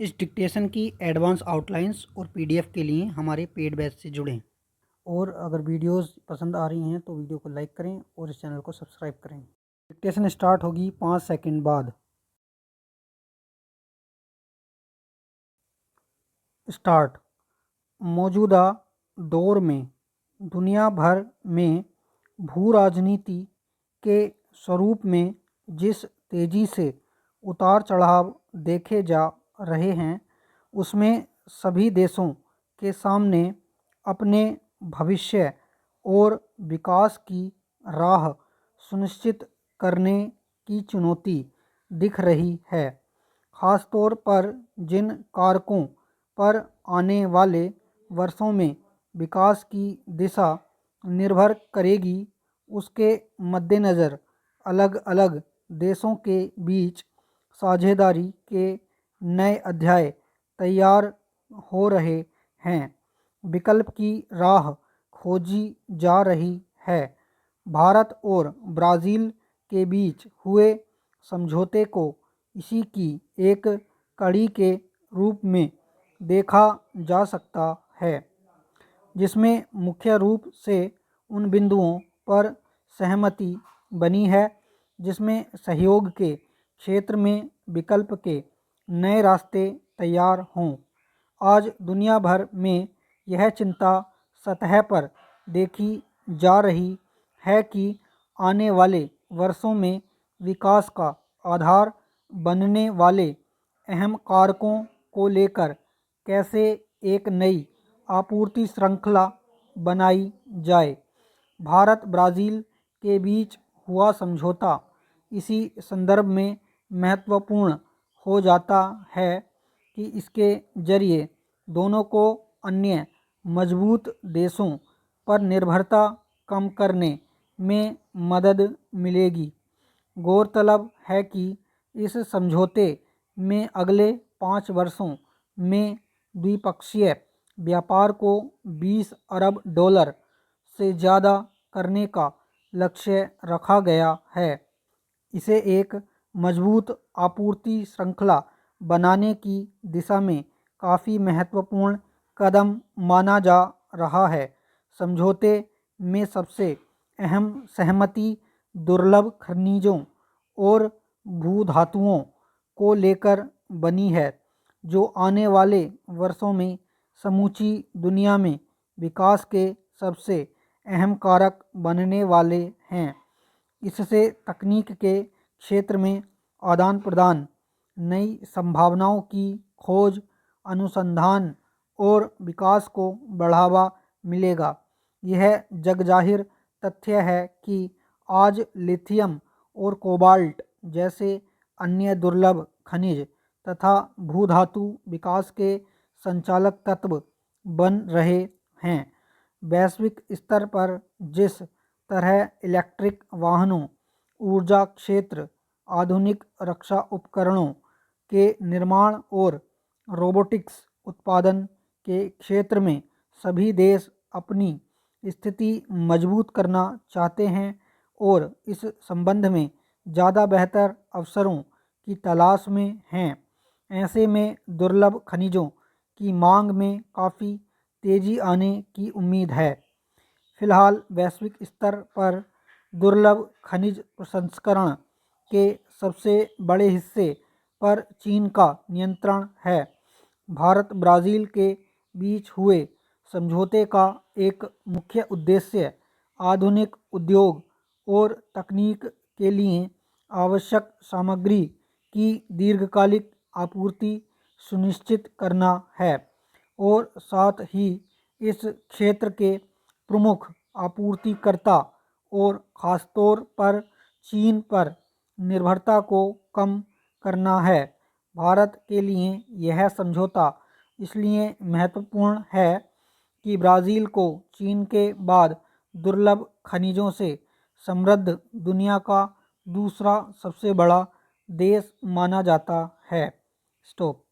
इस डिक्टेशन की advance outlines और पीडीएफ के लिए हमारे पेड बैच से जुड़ें। और अगर वीडियोस पसंद आ रही हैं तो वीडियो को लाइक करें और इस चैनल को सब्सक्राइब करें। डिक्टेशन स्टार्ट होगी 5 सेकंड बाद। स्टार्ट। मौजूदा दौर में दुनिया भर में भू राजनीति के स्वरूप में जिस तेज़ी से उतार चढ़ाव देखे जा रहे हैं, उसमें सभी देशों के सामने अपने भविष्य और विकास की राह सुनिश्चित करने की चुनौती दिख रही है। ख़ास तौर पर जिन कारकों पर आने वाले वर्षों में विकास की दिशा निर्भर करेगी, उसके मद्देनज़र अलग अलग देशों के बीच साझेदारी के नए अध्याय तैयार हो रहे हैं। विकल्प की राह खोजी जा रही है। भारत और ब्राज़ील के बीच हुए समझौते को इसी की एक कड़ी के रूप में देखा जा सकता है, जिसमें मुख्य रूप से उन बिंदुओं पर सहमति बनी है जिसमें सहयोग के क्षेत्र में विकल्प के नए रास्ते तैयार हों। आज दुनिया भर में यह चिंता सतह पर देखी जा रही है कि आने वाले वर्षों में विकास का आधार बनने वाले अहम कारकों को लेकर कैसे एक नई आपूर्ति श्रृंखला बनाई जाए। भारत ब्राज़ील के बीच हुआ समझौता इसी संदर्भ में महत्वपूर्ण हो जाता है कि इसके जरिए दोनों को अन्य मजबूत देशों पर निर्भरता कम करने में मदद मिलेगी। गौरतलब है कि इस समझौते में अगले 5 वर्षों में द्विपक्षीय व्यापार को 20 अरब डॉलर से ज़्यादा करने का लक्ष्य रखा गया है। इसे एक मजबूत आपूर्ति श्रृंखला बनाने की दिशा में काफ़ी महत्वपूर्ण कदम माना जा रहा है। समझौते में सबसे अहम सहमति दुर्लभ खनिजों और भूधातुओं को लेकर बनी है, जो आने वाले वर्षों में समूची दुनिया में विकास के सबसे अहम कारक बनने वाले हैं। इससे तकनीक के क्षेत्र में आदान प्रदान, नई संभावनाओं की खोज, अनुसंधान और विकास को बढ़ावा मिलेगा। यह जगजाहिर तथ्य है कि आज लिथियम और कोबाल्ट जैसे अन्य दुर्लभ खनिज तथा भूधातु विकास के संचालक तत्व बन रहे हैं। वैश्विक स्तर पर जिस तरह इलेक्ट्रिक वाहनों, ऊर्जा क्षेत्र, आधुनिक रक्षा उपकरणों के निर्माण और रोबोटिक्स उत्पादन के क्षेत्र में सभी देश अपनी स्थिति मजबूत करना चाहते हैं और इस संबंध में ज़्यादा बेहतर अवसरों की तलाश में हैं। ऐसे में दुर्लभ खनिजों की मांग में काफ़ी तेज़ी आने की उम्मीद है। फिलहाल वैश्विक स्तर पर दुर्लभ खनिज प्रसंस्करण के सबसे बड़े हिस्से पर चीन का नियंत्रण है। भारत ब्राज़ील के बीच हुए समझौते का एक मुख्य उद्देश्य आधुनिक उद्योग और तकनीक के लिए आवश्यक सामग्री की दीर्घकालिक आपूर्ति सुनिश्चित करना है और साथ ही इस क्षेत्र के प्रमुख आपूर्तिकर्ता और ख़ासतौर पर चीन पर निर्भरता को कम करना है। भारत के लिए यह समझौता इसलिए महत्वपूर्ण है कि ब्राज़ील को चीन के बाद दुर्लभ खनिजों से समृद्ध दुनिया का दूसरा सबसे बड़ा देश माना जाता है। स्टॉप।